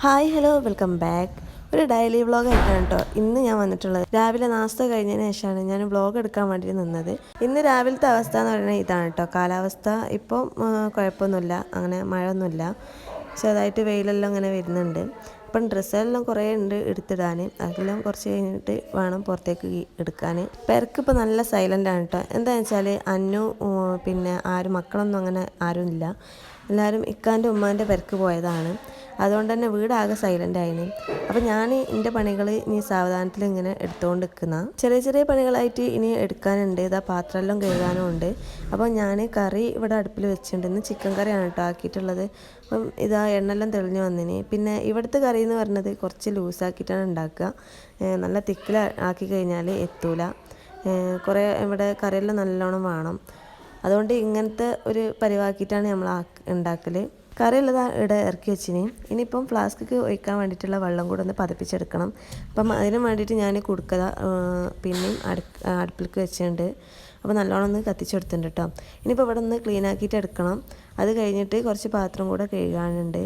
Hi hello welcome back. ഒരു daily vlog ആയിട്ടാണ് കേട്ടോ ഇന്ന് ഞാൻ വന്നിട്ടുള്ളത്. രാവിലെ നാസ്ത കഴിഞ്ഞതിന് ശേഷമാണ് ഞാൻ വ്ളോഗ് എടുക്കാൻ വേണ്ടി നിന്നത്. ഇന്ന് രാവിലത്തെ അവസ്ഥ എന്ന് പറയുന്നത് ഇതാണ് കേട്ടോ. കാലാവസ്ഥ ഇപ്പം കുഴപ്പമൊന്നുമില്ല, അങ്ങനെ മഴയൊന്നുമില്ല, ചെറുതായിട്ട് വെയിലെല്ലാം ഇങ്ങനെ വരുന്നുണ്ട്. അപ്പം ഡ്രസ്സെല്ലാം കുറേ ഉണ്ട് എടുത്തിടാൻ, അതെല്ലാം കുറച്ച് കഴിഞ്ഞിട്ട് വേണം പുറത്തേക്ക് എടുക്കാൻ. പെരക്ക് ഇപ്പോൾ നല്ല സൈലൻ്റ് ആണ് കേട്ടോ. എന്താണെന്ന് വെച്ചാൽ അന്നു പിന്നെ ആരും മക്കളൊന്നും അങ്ങനെ ആരും ഇല്ല, എല്ലാവരും ഇക്കാൻ്റെ ഉമ്മാൻ്റെ പെരക്ക് പോയതാണ്. അതുകൊണ്ട് തന്നെ വീടാകെ സൈലൻ്റ് ആയിന്. അപ്പോൾ ഞാൻ എൻ്റെ പണികൾ ഇനി സാവധാനത്തിൽ ഇങ്ങനെ എടുത്തുകൊണ്ട് നിൽക്കുന്ന ചെറിയ ചെറിയ പണികളായിട്ട് ഇനി എടുക്കാനുണ്ട്. ഇതാ പാത്രമെല്ലാം കഴുകാനും ഉണ്ട്. അപ്പോൾ ഞാൻ കറി ഇവിടെ അടുപ്പിൽ വെച്ചിട്ടുണ്ട്. ഇന്ന് ചിക്കൻ കറിയാണ് കേട്ടോ ആക്കിയിട്ടുള്ളത്. അപ്പം ഇതാ എണ്ണെല്ലാം തെളിഞ്ഞ് വന്നിന്. പിന്നെ ഇവിടുത്തെ കറി എന്ന് പറഞ്ഞത് കുറച്ച് ലൂസാക്കിയിട്ടാണ് ഉണ്ടാക്കുക. നല്ല തിക്കിൽ ആക്കി കഴിഞ്ഞാൽ എത്തൂല. കുറേ ഇവിടെ കറിയെല്ലാം നല്ലോണം വേണം. അതുകൊണ്ട് ഇങ്ങനത്തെ ഒരു പരിവാക്കിയിട്ടാണ് നമ്മൾ ഉണ്ടാക്കൽ. കറിയുള്ളത് ഇവിടെ ഇറക്കി വെച്ചിന്. ഇനിയിപ്പം ഫ്ലാസ്കിക്ക് ഒഴിക്കാൻ വേണ്ടിയിട്ടുള്ള വെള്ളം കൂടെ ഒന്ന് പതിപ്പിച്ചെടുക്കണം. അപ്പം അതിന് വേണ്ടിയിട്ട് ഞാൻ കുടുക്കത പിന്നെയും അടുപ്പിലേക്ക് വെച്ചിട്ടുണ്ട്. അപ്പോൾ നല്ലോണം ഒന്ന് കത്തിച്ചെടുത്തിട്ടുണ്ട് കേട്ടോ. ഇനിയിപ്പോൾ ഇവിടെ ഒന്ന് ക്ലീൻ ആക്കിയിട്ട് എടുക്കണം. അത് കഴിഞ്ഞിട്ട് കുറച്ച് പാത്രം കൂടെ കഴുകാനുണ്ട്.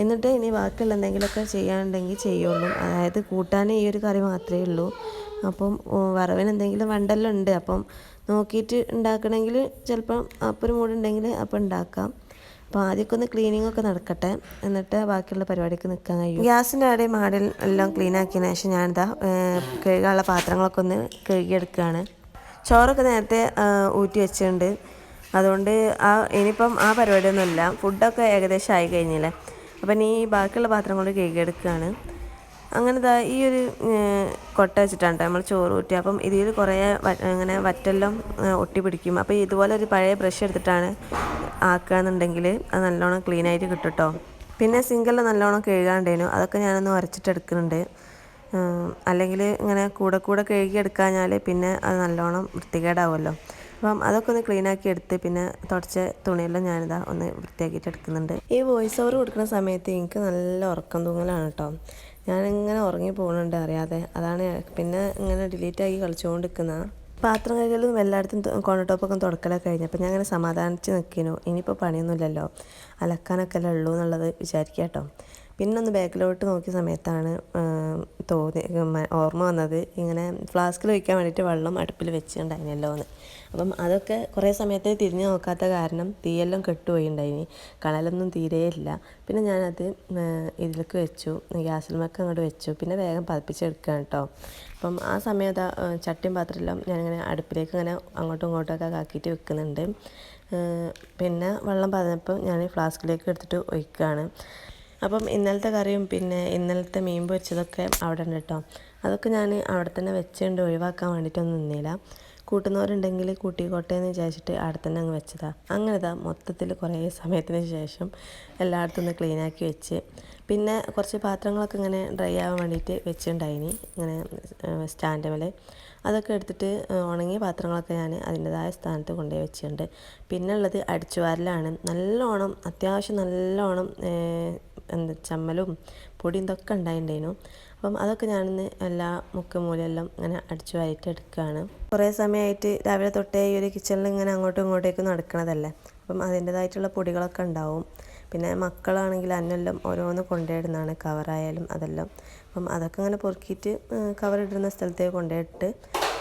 എന്നിട്ട് ഇനി ബാക്കിയുള്ള എന്തെങ്കിലുമൊക്കെ ചെയ്യാനുണ്ടെങ്കിൽ ചെയ്യുള്ളൂ. അതായത് കൂട്ടാൻ ഈ ഒരു കറി മാത്രമേ ഉള്ളൂ. അപ്പം വറവിന് എന്തെങ്കിലും വണ്ടെല്ലാം ഉണ്ട്. അപ്പം നോക്കിയിട്ട് ഉണ്ടാക്കണമെങ്കിൽ ചിലപ്പം അപ്പം ഒരു മൂടുണ്ടെങ്കിൽ അപ്പം ഉണ്ടാക്കാം. അപ്പോൾ ആദ്യമൊക്കെ ഒന്ന് ക്ലീനിങ് ഒക്കെ നടക്കട്ടെ, എന്നിട്ട് ബാക്കിയുള്ള പരിപാടിക്ക് നിൽക്കാൻ കഴിയും. ഗ്യാസിൻ്റെ അവിടെയും മാടിൽ എല്ലാം ക്ലീൻ ആക്കിയതിന് ശേഷം ഞാനിതാ കഴുകാനുള്ള പാത്രങ്ങളൊക്കെ ഒന്ന് കഴുകിയെടുക്കുകയാണ്. ചോറൊക്കെ നേരത്തെ ഊറ്റി വെച്ചിട്ടുണ്ട്. അതുകൊണ്ട് ഇനിയിപ്പം ആ പരിപാടിയൊന്നുമില്ല. ഫുഡൊക്കെ ഏകദേശം ആയി കഴിഞ്ഞില്ലേ. അപ്പം ഇനി ബാക്കിയുള്ള പാത്രങ്ങൾ കഴുകിയെടുക്കുകയാണ്. അങ്ങനെ ഈ ഒരു കൊട്ട വെച്ചിട്ടാണ് നമ്മൾ ചോറ് ഊറ്റി. അപ്പം ഇതിൽ കുറേ അങ്ങനെ വറ്റെല്ലാം ഒട്ടി പിടിക്കും. അപ്പോൾ ഇതുപോലെ ഒരു പഴയ ബ്രഷ് എടുത്തിട്ടാണ് ആക്കുകയെന്നുണ്ടെങ്കിൽ അത് നല്ലോണം ക്ലീനായിട്ട് കിട്ടും കേട്ടോ. പിന്നെ സിങ്കെല്ലാം നല്ലോണം കഴുകാണ്ടേനു, അതൊക്കെ ഞാനൊന്ന് ഉരച്ചിട്ട് എടുക്കുന്നുണ്ട്. അല്ലെങ്കിൽ ഇങ്ങനെ കൂടെ കൂടെ കഴുകിയെടുക്കാഞ്ഞാൽ പിന്നെ അത് നല്ലോണം വൃത്തികേടാവുമല്ലോ. അപ്പം അതൊക്കെ ഒന്ന് ക്ലീനാക്കി എടുത്ത് പിന്നെ തുടച്ച തുണിയെല്ലാം ഞാനിതാ ഒന്ന് വൃത്തിയാക്കിയിട്ട് എടുക്കുന്നുണ്ട്. ഈ വോയിസ് ഓവർ കൊടുക്കുന്ന സമയത്ത് എനിക്ക് നല്ല ഉറക്കം തൂങ്ങലാണ് കേട്ടോ. ഞാനിങ്ങനെ ഉറങ്ങി പോകുന്നുണ്ട് അറിയാതെ. അതാണ് പിന്നെ ഇങ്ങനെ ഡിലീറ്റാക്കി കളിച്ചുകൊണ്ടിരിക്കുന്ന. പാത്രം കഴുകലും എല്ലായിടത്തും കോണട്ടോപ്പൊക്കെ തുടക്കലൊക്കെ കഴിഞ്ഞപ്പോൾ ഞാൻ അങ്ങനെ സമാധാനിച്ച് നിൽക്കുന്നു. ഇനിയിപ്പോൾ പണിയൊന്നുമില്ലല്ലോ, അലക്കാനൊക്കെ അല്ലേ ഉള്ളൂ എന്നുള്ളത് വിചാരിക്കുക കേട്ടോ. പിന്നെ ഒന്ന് ബാക്കിലോട്ട് നോക്കിയ സമയത്താണ് ഓർമ്മ വന്നത്, ഇങ്ങനെ ഫ്ലാസ്കിൽ ഒഴിക്കാൻ വേണ്ടിയിട്ട് വെള്ളം അടുപ്പിൽ വെച്ചിട്ടുണ്ടായിരുന്നല്ലോ എന്ന്. അപ്പം അതൊക്കെ കുറേ സമയത്ത് തിരിഞ്ഞ് നോക്കാത്ത കാരണം തീയെല്ലാം കെട്ടുപോയിണ്ടായിനി, കണലൊന്നും തീരെയില്ല. പിന്നെ ഞാനത് ഇതിലേക്ക് വെച്ചു, ഗ്യാസിലുമൊക്കെ അങ്ങോട്ട് വെച്ചു. പിന്നെ വേഗം പതിപ്പിച്ചെടുക്കുകയാണ് കേട്ടോ. അപ്പം ആ സമയത്ത് ചട്ടിയും പാത്രമെല്ലാം ഞാനിങ്ങനെ അടുപ്പിലേക്ക് ഇങ്ങനെ അങ്ങോട്ടും ഇങ്ങോട്ടൊക്കെ ആക്കിയിട്ട് വെക്കുന്നുണ്ട്. പിന്നെ വെള്ളം പതഞ്ഞപ്പോൾ ഞാൻ ഫ്ലാസ്കിലേക്ക് എടുത്തിട്ട് ഒഴിക്കുകയാണ്. അപ്പം ഇന്നലത്തെ കറിയും പിന്നെ ഇന്നലത്തെ മീൻ പൊരിച്ചതൊക്കെ അവിടെ ഉണ്ട് കേട്ടോ. അതൊക്കെ ഞാൻ അവിടെ തന്നെ വെച്ചുകൊണ്ട് ഒഴിവാക്കാൻ വേണ്ടിയിട്ടൊന്നും നിന്നില്ല. കൂട്ടുന്നവരുണ്ടെങ്കിൽ കൂട്ടിക്കോട്ടെ എന്ന് വിചാരിച്ചിട്ട് അവിടെ തന്നെ അങ്ങ് വെച്ചതാണ്. അങ്ങനെ മൊത്തത്തിൽ കുറേ സമയത്തിന് ശേഷം എല്ലായിടത്തും ഒന്ന് ക്ലീനാക്കി വെച്ച്. പിന്നെ കുറച്ച് പാത്രങ്ങളൊക്കെ ഇങ്ങനെ ഡ്രൈ ആവാൻ വേണ്ടിയിട്ട് വെച്ചിട്ടുണ്ടായിനി ഇങ്ങനെ സ്റ്റാൻഡ് മേലെ. അതൊക്കെ എടുത്തിട്ട് ഉണങ്ങിയ പാത്രങ്ങളൊക്കെ ഞാൻ അതിൻ്റെതായ സ്ഥാനത്ത് കൊണ്ടുപോയി വെച്ചിട്ടുണ്ട്. പിന്നെ ഉള്ളത് അടിച്ചുവാരലാണ്. നല്ലോണം അത്യാവശ്യം നല്ലോണം ചമ്മലും പൊടിയും ഇതൊക്കെ ഉണ്ടായിട്ടുണ്ടായിരുന്നു. അപ്പം അതൊക്കെ ഞാനിന്ന് എല്ലാ മുക്കുമൂലെല്ലാം ഇങ്ങനെ അടിച്ചു വാരിയിട്ട് എടുക്കുകയാണ്. കുറേ സമയമായിട്ട് രാവിലെ തൊട്ടേ ഈ ഒരു കിച്ചണിൽ ഇങ്ങനെ അങ്ങോട്ടും ഇങ്ങോട്ടേക്കും നടക്കണതല്ലേ. അപ്പം അതിൻ്റേതായിട്ടുള്ള പൊടികളൊക്കെ ഉണ്ടാവും. പിന്നെ മക്കളാണെങ്കിൽ അന്നെല്ലാം ഓരോന്ന് കൊണ്ടുപോയിടുന്നതാണ്, കവറായാലും അതെല്ലാം. അപ്പം അതൊക്കെ ഇങ്ങനെ പൊറുക്കിയിട്ട് കവറിടുന്ന സ്ഥലത്തേക്ക് കൊണ്ടുപോയിട്ട്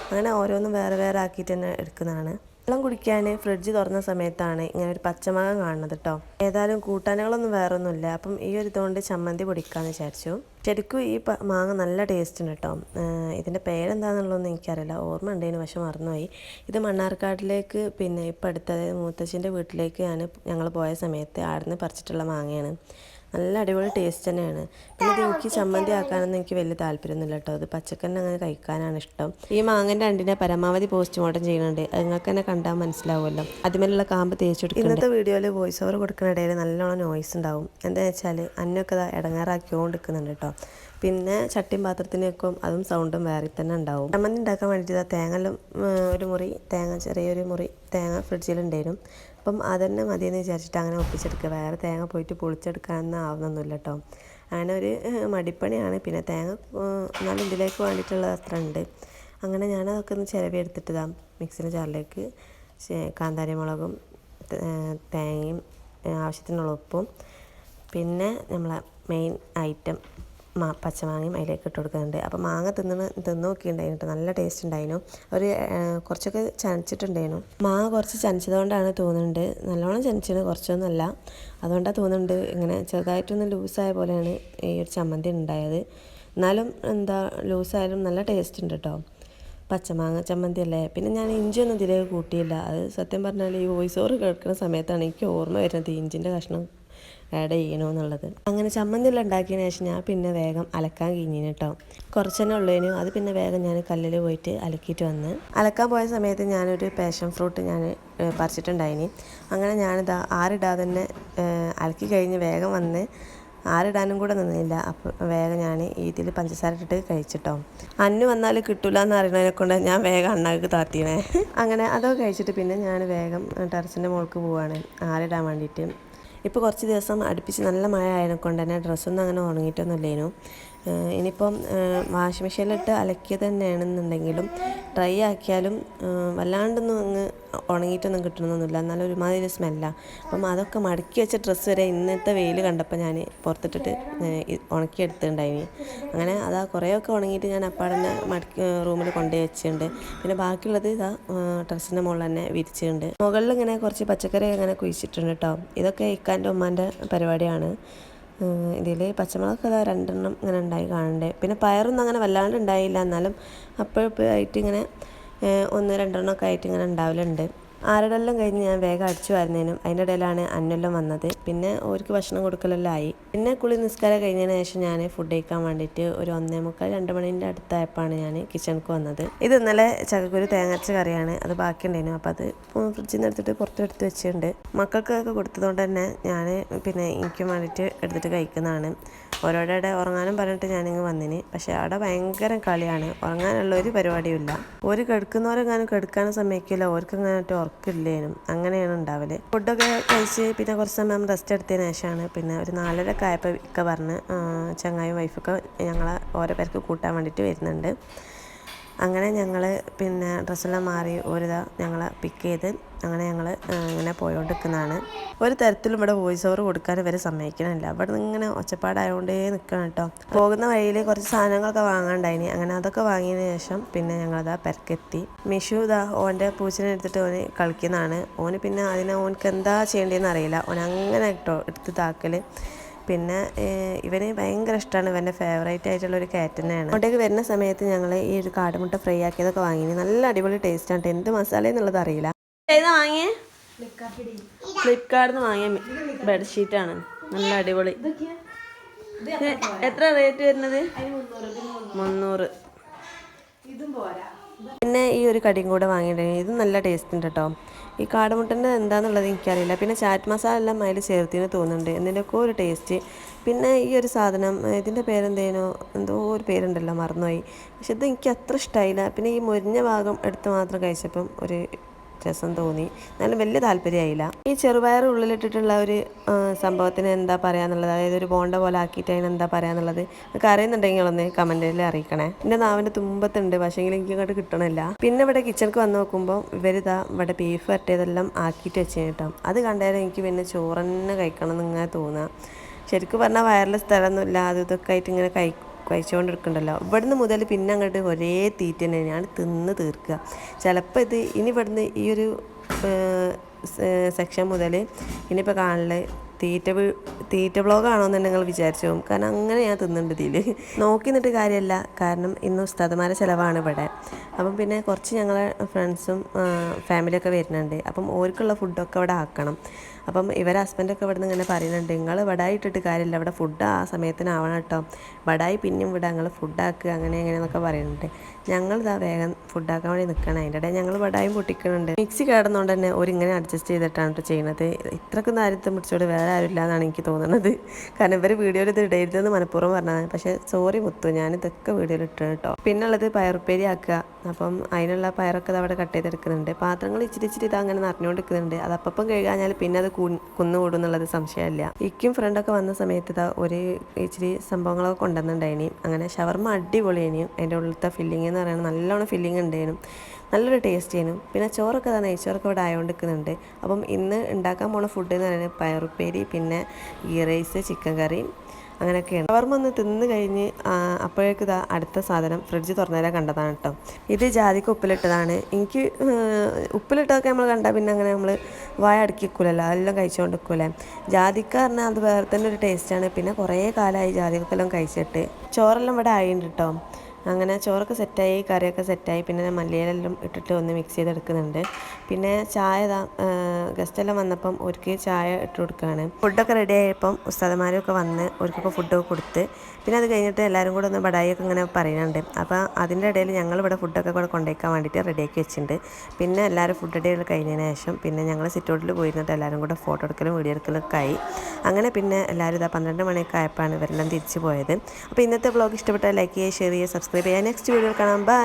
അങ്ങനെ ഓരോന്നും വേറെ വേറെ ആക്കിയിട്ട് തന്നെ എടുക്കുന്നതാണ്. വെള്ളം കുടിക്കാൻ ഫ്രിഡ്ജ് തുറന്ന സമയത്താണ് ഇങ്ങനെ ഒരു പച്ചമാങ്ങ കാണുന്നത് കേട്ടോ. ഏതായാലും കൂട്ടാനുകളൊന്നും വേറൊന്നുമില്ല. അപ്പം ഈ ഒരു ഇതുകൊണ്ട് ചമ്മന്തി പൊടിക്കാമെന്ന് വിചാരിച്ചു. ശരിക്കും ഈ മാങ്ങ നല്ല ടേസ്റ്റ് ഉണ്ട് കേട്ടോ. ഇതിൻ്റെ പേരെന്താണെന്നുള്ളതൊന്നും എനിക്കറിയില്ല, ഓർമ്മ ഉണ്ടേനു പക്ഷെ മറന്നുപോയി. ഇത് മണ്ണാർക്കാട്ടിലേക്ക് പിന്നെ ഇപ്പം അടുത്തത് മൂത്തച്ഛൻ്റെ വീട്ടിലേക്ക് ഞങ്ങൾ പോയ സമയത്ത് ആടുന്ന് പറിച്ചിട്ടുള്ള മാങ്ങയാണ്. നല്ല അടിപൊളി ടേസ്റ്റ് തന്നെയാണ്. പിന്നെ ഇത് എനിക്ക് ചമ്മന്തി ആക്കാനൊന്നും എനിക്ക് വലിയ താല്പര്യമൊന്നുമില്ല കേട്ടോ. അത് പച്ചക്കന്നെ അങ്ങനെ കഴിക്കാനാണ് ഇഷ്ടം. ഈ മാങ്ങൻ്റെ അണ്ടിനെ പരമാവധി പോസ്റ്റ്മോർട്ടം ചെയ്യുന്നുണ്ട്. അത് നിങ്ങൾക്ക് തന്നെ കണ്ടാൽ മനസ്സിലാവുമല്ലോ. അതിന്മേലുള്ള കാമ്പ് തേച്ചെടുക്കും. ഇന്നത്തെ വീഡിയോയിൽ വോയിസ് ഓവർ കൊടുക്കുന്ന ഇടയിൽ നല്ലോണം നോയ്സ് ഉണ്ടാവും. എന്താണെന്ന് വെച്ചാൽ അന്നൊക്കെ ഇടങ്ങാറാക്കിക്കൊണ്ടിരിക്കുന്നുണ്ട് കേട്ടോ. പിന്നെ ചട്ടിയും പാത്രത്തിനൊക്കെ അതും സൗണ്ടും വേറെ തന്നെ ഉണ്ടാവും. ചമ്മന്തി ഉണ്ടാക്കാൻ വേണ്ടിയിട്ട് തേങ്ങ ഒരു മുറി തേങ്ങ, ചെറിയൊരു മുറി തേങ്ങ ഫ്രിഡ്ജിലുണ്ടായിരുന്നു. അപ്പം അതന്നെ മതിയെന്ന് വിചാരിച്ചിട്ട് അങ്ങനെ ഒപ്പിച്ചെടുക്കുക. വേറെ തേങ്ങ പോയിട്ട് പൊളിച്ചെടുക്കാനൊന്നും ആവുന്നൊന്നുമില്ല കേട്ടോ. അങ്ങനെ ഒരു മടിപ്പണിയാണ്. പിന്നെ തേങ്ങ എന്നാലും ഇതിലേക്ക് വേണ്ടിയിട്ടുള്ള അത്ര ഉണ്ട്. അങ്ങനെ ഞാനതൊക്കെ ഒന്ന് ചിരവി എടുത്തിട്ടതാണ് മിക്സിയുടെ ജാറിലേക്ക് കാന്താരി മുളകും തേങ്ങയും ആവശ്യത്തിനുള്ള ഉപ്പും പിന്നെ നമ്മളെ മെയിൻ ഐറ്റം പച്ചമാങ്ങയും അതിലേക്ക് ഇട്ട് കൊടുക്കുന്നുണ്ട്. അപ്പോൾ മാങ്ങ തിന്ന് നോക്കിയിട്ടുണ്ടായിരുന്നു കേട്ടോ, നല്ല ടേസ്റ്റ് ഉണ്ടായിരുന്നു. ഒരു കുറച്ചൊക്കെ ചനച്ചിട്ടുണ്ടായിരുന്നു. മാങ്ങ കുറച്ച് ചനച്ചതുകൊണ്ടാണ് തോന്നുന്നുണ്ട്, നല്ലോണം ചനച്ചത് കുറച്ചൊന്നുമല്ല, അതുകൊണ്ടാണ് തോന്നുന്നുണ്ട് ഇങ്ങനെ ചെറുതായിട്ടൊന്ന് ലൂസായ പോലെയാണ് ഈ ഒരു ചമ്മന്തി ഉണ്ടായത്. എന്നാലും എന്താ ലൂസായാലും നല്ല ടേസ്റ്റ് ഉണ്ട് കേട്ടോ, പച്ചമാങ്ങ ചമ്മന്തി അല്ലേ. പിന്നെ ഞാൻ ഇഞ്ചിയൊന്നും ഇതിലേക്ക് കൂട്ടിയില്ല. അത് സത്യം പറഞ്ഞാൽ ഈ വോയിസ് ഓവർ കേൾക്കുന്ന സമയത്താണ് എനിക്ക് ഓർമ്മ വരുന്നത് ഇഞ്ചിൻ്റെ കഷ്ണം ആഡ് ചെയ്യണമെന്നുള്ളത്. അങ്ങനെ ചമ്മന്തിയെല്ലാം ഉണ്ടാക്കിയതിന് ശേഷം ഞാൻ പിന്നെ വേഗം അലക്കാൻ കഴിഞ്ഞിന് കേട്ടോ. കുറച്ച് തന്നെ ഉള്ളതിനും അത് പിന്നെ വേഗം ഞാൻ കല്ലിൽ പോയിട്ട് അലക്കിയിട്ട് വന്ന്. അലക്കാൻ പോയ സമയത്ത് ഞാനൊരു പാഷൻ ഫ്രൂട്ട് ഞാൻ പറിച്ചിട്ടുണ്ടായിനി. അങ്ങനെ ഞാനിതാ ആറിടാതെ തന്നെ അലക്കി കഴിഞ്ഞ് വേഗം വന്ന് ആറിടാനും കൂടെ നിന്നില്ല. അപ്പോൾ വേഗം ഞാൻ ഇതിൽ പഞ്ചസാര ഇട്ടിട്ട് കഴിച്ചിട്ടോ. അന്ന് വന്നാൽ കിട്ടില്ല എന്ന് അറിയണതിനെ കൊണ്ട് ഞാൻ വേഗം അണ്ണാക്ക് താത്തിയണേ. അങ്ങനെ അതൊക്കെ കഴിച്ചിട്ട് പിന്നെ ഞാൻ വേഗം ടെറസിൻ്റെ മുകൾക്ക് പോവുകയാണ് ആറിടാൻ വേണ്ടിയിട്ട്. ഇപ്പോൾ കുറച്ച് ദിവസം അടുപ്പിച്ച് നല്ല മഴ ആയതുകൊണ്ട് തന്നെ ഡ്രസ്സൊന്നും അങ്ങനെ ഉണങ്ങിയിട്ടൊന്നുമില്ലേനു. ഇനിയിപ്പം വാഷിംഗ് മെഷീനിലിട്ട് അലക്കിയത് തന്നെയാണെന്നുണ്ടെങ്കിലും ഡ്രൈ ആക്കിയാലും വല്ലാണ്ടൊന്നും അങ്ങ് ഉണങ്ങിയിട്ടൊന്നും കിട്ടണമെന്നൊന്നുമില്ല, എന്നാലും ഒരുമാതിരി സ്മെല്ലാണ്. അപ്പം അതൊക്കെ മടക്കി വെച്ച ഡ്രസ്സ് വരെ ഇന്നത്തെ വെയിൽ കണ്ടപ്പോൾ ഞാൻ പുറത്തിട്ടിട്ട് ഉണക്കിയെടുത്തിട്ടുണ്ടായിനി. അങ്ങനെ അതാ കുറേയൊക്കെ ഉണങ്ങിയിട്ട് ഞാൻ അപ്പാടെ തന്നെ റൂമിൽ കൊണ്ടുപോയി വെച്ചിട്ടുണ്ട്. പിന്നെ ബാക്കിയുള്ളത് ഇതാ ടെറസിൻ്റെ മുകളിൽ തന്നെ വിരിച്ചിട്ടുണ്ട്. മുകളിൽ ഇങ്ങനെ കുറച്ച് പച്ചക്കറി അങ്ങനെ കുഴിച്ചിട്ടുണ്ട് കേട്ടോ. ഇതൊക്കെ ഇക്കാൻ്റെ ഉമ്മാൻ്റെ പരിപാടിയാണ്. ഇതിൽ പച്ചമുളകൊക്കെ അതാ 2 എണ്ണം ഇങ്ങനെ ഉണ്ടായി കാണണ്ടേ. പിന്നെ പയറൊന്നും അങ്ങനെ വല്ലാണ്ട് ഉണ്ടായില്ല, എന്നാലും അപ്പോഴപ്പോഴായിട്ട് ഇങ്ങനെ 1-2 എണ്ണമൊക്കെ ആയിട്ട് ഇങ്ങനെ ഉണ്ടാവലുണ്ട്. ആരടെല്ലാം കഴിഞ്ഞ് ഞാൻ വേഗം അടിച്ചു വരുന്നതിനും അതിൻ്റെ ഇടയിലാണ് അന്നെല്ലാം വന്നത്. പിന്നെ ഓർക്ക് ഭക്ഷണം കൊടുക്കലെല്ലാം ആയി. പിന്നെ കുളി നിസ്കാരം കഴിഞ്ഞതിന് ശേഷം ഞാൻ ഫുഡ് കഴിക്കാൻ വേണ്ടിയിട്ട് ഒരു 1:45-2 മണീൻ്റെ അടുത്തായപ്പോഴാണ് ഞാൻ കിച്ചണിക്ക് വന്നത്. ഇത് ഇന്നലെ ചക്കക്കുരു തേങ്ങരച്ച കറിയാണ്, അത് ബാക്കിയുണ്ടായിരുന്നു. അപ്പോൾ അത് ഫ്രിഡ്ജിൽ നിന്ന് എടുത്തിട്ട് പുറത്തെടുത്ത് വെച്ചിട്ടുണ്ട്. മക്കൾക്കൊക്കെ കൊടുത്തതുകൊണ്ട് തന്നെ ഞാൻ പിന്നെ എനിക്കും വേണ്ടിയിട്ട് എടുത്തിട്ട് കഴിക്കുന്നതാണ്. ഓരോടെ ഉറങ്ങാനും പറഞ്ഞിട്ട് ഞാനിങ്ങ് വന്നിന്. പക്ഷേ അവിടെ ഭയങ്കര കളിയാണ്, ഉറങ്ങാനുള്ള ഒരു പരിപാടിയും. ഒരു കെടുക്കുന്നവരെങ്ങാനും കെടുക്കാനും സമ്മതിക്കില്ല, ഓർക്കെങ്ങാനും ഉറക്കില്ലേനും, അങ്ങനെയാണ് ഉണ്ടാവല്. ഫുഡൊക്കെ കഴിച്ച് പിന്നെ കുറച്ച് സമയം റെസ്റ്റ് എടുത്തതിന് ശേഷമാണ് പിന്നെ ഒരു 4:30 ആയപ്പോൾ ഒക്കെ പറഞ്ഞ് ചങ്ങായും വൈഫൊക്കെ ഞങ്ങളെ ഓരോ പേർക്ക് കൂട്ടാൻ വേണ്ടിയിട്ട് വരുന്നുണ്ട്. അങ്ങനെ ഞങ്ങൾ പിന്നെ ഡ്രസ്സെല്ലാം മാറി ഒരുതാ ഞങ്ങളെ പിക്ക് ചെയ്ത് അങ്ങനെ ഞങ്ങൾ ഇങ്ങനെ പോയോണ്ടിരിക്കുന്നതാണ്. ഒരു തരത്തിലും ഇവിടെ വോയിസ് ഓവർ കൊടുക്കാൻ ഇവരെ സമ്മതിക്കണമില്ല. ഇവിടെ നിന്ന് ഇങ്ങനെ ഒച്ചപ്പാടായതുകൊണ്ടേ നിൽക്കണം കേട്ടോ. പോകുന്ന വഴിയിൽ കുറച്ച് സാധനങ്ങളൊക്കെ വാങ്ങാണ്ടായിനി. അങ്ങനെ അതൊക്കെ വാങ്ങിയതിന് ശേഷം പിന്നെ ഞങ്ങളിതാ പെരക്കെത്തി. മിഷു ഇതാ ഓൻ്റെ പൂച്ചനെ എടുത്തിട്ട് ഓന് കളിക്കുന്നതാണ്. ഓന് പിന്നെ ഓനക്ക് എന്താ ചെയ്യേണ്ടതെന്ന് അറിയില്ല, ഓൻ അങ്ങനെ കേട്ടോ എടുത്ത് താക്കൽ. പിന്നെ ഇവന് ഭയങ്കര ഇഷ്ടമാണ്, ഇവൻ്റെ ഫേവറേറ്റ് ആയിട്ടുള്ളൊരു കാറ്റ് തന്നെയാണ്. അങ്ങോട്ടേക്ക് വരുന്ന സമയത്ത് ഞങ്ങൾ ഈ ഒരു കാടമുട്ട ഫ്രൈ ആക്കിയതൊക്കെ വാങ്ങി. നല്ല അടിപൊളി ടേസ്റ്റാണ്, എന്ത് മസാല എന്നുള്ളത് അറിയില്ല. ഏതാ വാങ്ങിയേ? ഫ്ലിപ്കാർട്ടിൽ നിന്ന് വാങ്ങിയ ബെഡ്ഷീറ്റാണ്, നല്ല അടിപൊളി. എത്ര റേറ്റ് വരുന്നത്? 300. പിന്നെ ഈ ഒരു കടിയും കൂടെ വാങ്ങിയിട്ടുണ്ടെങ്കിൽ ഇത് നല്ല ടേസ്റ്റ് ഉണ്ട് കേട്ടോ. ഈ കാടമുട്ടൻ്റെ എന്താണെന്നുള്ളത് എനിക്കറിയില്ല. പിന്നെ ചാറ്റ് മസാല എല്ലാം അതിൽ ചേർത്തിന് തോന്നുന്നുണ്ട്, എന്തിൻ്റെയൊക്കെ ഒരു ടേസ്റ്റ്. പിന്നെ ഈ ഒരു സാധനം ഇതിൻ്റെ പേരെന്തേനോ, എന്തോ ഒരു പേരുണ്ടല്ലോ, മറന്നുപോയി. പക്ഷെ ഇത് എനിക്ക് അത്ര ഇഷ്ടമായില്ല. പിന്നെ ഈ മുരിഞ്ഞ ഭാഗം എടുത്ത് മാത്രം കഴിച്ചപ്പം ഒരു രസം തോന്നി, എന്നാലും വലിയ താല്പര്യമായില്ല. ഈ ചെറുപയർ ഉള്ളിലിട്ടിട്ടുള്ള ഒരു സംഭവത്തിന് എന്താ പറയാന്നുള്ളത്, അതായത് ഒരു ബോണ്ട പോലെ ആക്കിയിട്ട് അതിന് എന്താ പറയാന്നുള്ളത് നിങ്ങൾക്ക് അറിയുന്നുണ്ടെങ്കിൽ ഒന്ന് കമൻറ്റിൽ അറിയിക്കണേ. എൻ്റെ നാവിൻ്റെ തുമ്പത്തുണ്ട്, പക്ഷേ എനിക്ക് ഇങ്ങോട്ട് കിട്ടണില്ല. പിന്നെ ഇവിടെ കിച്ചണിക്ക് വന്ന് നോക്കുമ്പോൾ ഇവരിതാ ഇവിടെ ബീഫ് വരട്ടിയതെല്ലാം ആക്കിയിട്ട് വെച്ച് കേട്ടോ. അത് കണ്ടാലും എനിക്ക് പിന്നെ ചോറ് തന്നെ കഴിക്കണം എന്നിങ്ങനെ തോന്നുക. ശരിക്കും പറഞ്ഞാൽ വയറിലെ സ്ഥലമൊന്നുമില്ല, അത് ഇതൊക്കെ ആയിട്ട് ഇങ്ങനെ കഴിച്ചുകൊണ്ടിരിക്കണ്ടല്ലോ. ഇവിടുന്ന് മുതൽ പിന്നെ അങ്ങോട്ട് ഒരേ തീറ്റ തന്നെ ഞാൻ തിന്ന് തീർക്കുക. ചിലപ്പോൾ ഇത് ഇനി ഇവിടുന്ന് ഈ ഒരു സെക്ഷൻ മുതൽ ഇനിയിപ്പോൾ കാണല് തീറ്റ വ്ളോഗാണോ എന്ന് നിങ്ങൾ വിചാരിച്ചു പോകും. കാരണം അങ്ങനെ ഞാൻ തിന്നുന്നുണ്ട് ഇതിൽ. നോക്കി നിന്നിട്ട് കാര്യമല്ല, കാരണം ഇന്ന് ഉസ്താദുമാരെ ചിലവാണ് ഇവിടെ. അപ്പം പിന്നെ കുറച്ച് ഞങ്ങളെ ഫ്രണ്ട്സും ഫാമിലിയൊക്കെ വരുന്നുണ്ട്. അപ്പം ഓർക്കുള്ള ഫുഡൊക്കെ അവിടെ ആക്കണം. അപ്പം ഇവരെ ഹസ്ബൻഡൊക്കെ ഇവിടെ നിന്ന് ഇങ്ങനെ പറയുന്നുണ്ട്, നിങ്ങൾ വടായി ഇട്ടിട്ട് കാര്യമില്ല, ഇവിടെ ഫുഡ് ആ സമയത്തിനാവണം കേട്ടോ, വടായി പിന്നെയും ഇവിടെ ഞങ്ങൾ ഫുഡാക്കുക അങ്ങനെ എങ്ങനെയെന്നൊക്കെ പറയുന്നുണ്ട്. ഞങ്ങൾ ഇതാ വേഗം ഫുഡാക്കാൻ വേണ്ടി നിൽക്കണം. അതിൻ്റെ ഇടയിൽ ഞങ്ങൾ വടായും പൊട്ടിക്കുന്നുണ്ട്. മിക്സി കിടന്നുകൊണ്ട് തന്നെ ഒരിങ്ങനെ അഡ്ജസ്റ്റ് ചെയ്തിട്ടാണ് കേട്ടോ ചെയ്യുന്നത്. ഇത്രക്കൊന്നും ആരും പിടിച്ചോട് വേറെ ആരുമില്ല എന്നാണ് എനിക്ക് തോന്നുന്നത്. കാരണം ഇവർ വീഡിയോയിൽ ഇത് ഇടരുതെന്ന് മനഃപൂർവ്വം പറഞ്ഞതാണ്. പക്ഷേ സോറി മുത്തു, ഞാനിതൊക്കെ വീഡിയോയിൽ ഇട്ടു കേട്ടോ. പിന്നെ ഉള്ളത് പയറുപ്പേരി ആക്കുക. അപ്പം അതിനുള്ള പയറൊക്കെ അവിടെ കട്ട് ചെയ്തെടുക്കുന്നുണ്ട്. പാത്രങ്ങൾ ഇച്ചിരി ഇത് അങ്ങനെ നിറഞ്ഞുകൊണ്ടിരിക്കുന്നുണ്ട്. അത് അപ്പം കഴുകാഞ്ഞാൽ പിന്നെ അത് കുന്നുകൂടും എന്നുള്ളത് സംശയമില്ല. ഇക്കും ഫ്രണ്ടൊക്കെ വന്ന സമയത്ത് ഇതാ ഒരു ഇച്ചിരി സംഭവങ്ങളൊക്കെ കൊണ്ടുവന്നിട്ടുണ്ടായിനി. അങ്ങനെ ഷവർമ്മ അടിപൊളിയേനു. അതിൻ്റെ ഉള്ളിലത്തെ ഫില്ലിങ് എന്ന് പറയുന്നത് നല്ലോണം ഫില്ലിങ് ഉണ്ടായിരുന്നു, നല്ലൊരു ടേസ്റ്റ് ചെയ്യുന്നു. പിന്നെ ചോറൊക്കെ നെയ്ച്ചോറൊക്കെ ഇവിടെ ആയതുകൊണ്ട് നിൽക്കുന്നുണ്ട്. അപ്പം ഇന്ന് ഉണ്ടാക്കാൻ പോണ ഫുഡ് എന്ന് പറയുന്നത് പയറുപ്പേരി, പിന്നെ ഗീ റൈസ്, ചിക്കൻ കറി, അങ്ങനെയൊക്കെയാണ്. ഷവർമ്മ ഒന്ന് തിന്ന് കഴിഞ്ഞ് അപ്പോഴേക്ക് ഇതാ അടുത്ത സാധനം ഫ്രിഡ്ജ് തുറന്നേരം കണ്ടതാണ് കേട്ടോ. ഇത് ജാതിക്ക ഉപ്പിലിട്ടതാണ്. എനിക്ക് ഉപ്പിലിട്ടതൊക്കെ നമ്മൾ കണ്ടാൽ പിന്നെ അങ്ങനെ നമ്മൾ വായ അടുക്കി വെക്കൂലല്ലോ, എല്ലാം കഴിച്ചുകൊണ്ട് വെക്കൂലേ. ജാതിക്ക പറഞ്ഞാൽ അത് വേറെ തന്നെ ഒരു ടേസ്റ്റാണ്. പിന്നെ കുറേ കാലമായി ജാതിക്കെല്ലാം കഴിച്ചിട്ട്. ചോറെല്ലാം ഇവിടെ ആയിട്ടുണ്ട് കേട്ടോ. അങ്ങനെ ചോറൊക്കെ സെറ്റായി, കറിയൊക്കെ സെറ്റായി. പിന്നെ മല്ലിയിലെല്ലാം ഇട്ടിട്ട് ഒന്ന് മിക്സ് ചെയ്തെടുക്കുന്നുണ്ട്. പിന്നെ ചായ ഗസ്റ്റെല്ലാം വന്നപ്പം അവർക്ക് ചായ ഇട്ട് കൊടുക്കുകയാണ്. ഫുഡൊക്കെ റെഡി ആയപ്പം ഉസ്താദന്മാരൊക്കെ വന്ന് അവർക്കൊക്കെ ഫുഡൊക്കെ കൊടുത്ത് പിന്നെ അത് കഴിഞ്ഞിട്ട് എല്ലാവരും കൂടെ ഒന്ന് ബടായിയൊക്കെ ഇങ്ങനെ പറയുന്നുണ്ട്. അപ്പോൾ അതിൻ്റെ ഇടയിൽ ഞങ്ങളിവിടെ ഫുഡൊക്കെ കൂടെ കൊണ്ടുവയ്ക്കാൻ വേണ്ടിയിട്ട് റെഡിയാക്കി വെച്ചിട്ടുണ്ട്. പിന്നെ എല്ലാവരും ഫുഡ് ഇടയിൽ കഴിഞ്ഞതിന് ശേഷം പിന്നെ ഞങ്ങൾ സിറ്റൗട്ടിൽ പോയിരുന്നിട്ട് എല്ലാവരും കൂടെ ഫോട്ടോ എടുക്കലും വീഡിയോ എടുക്കലൊക്കെ ആയി. അങ്ങനെ പിന്നെ എല്ലാവരും ഇതാ 12 മണിയൊക്കെ ആയപ്പോഴാണ് ഇവരെല്ലാം തിരിച്ചു പോയത്. അപ്പോൾ ഇന്നത്തെ വ്ളോഗ് ഇഷ്ടപ്പെട്ടാൽ ലൈക്ക് ചെയ്യുക, ഷെയർ ചെയ്യുക, സബ്സ്ക്രൈബ് ചെയ്യുക. നെക്സ്റ്റ് വീഡിയോ കാണാം. ബൈ.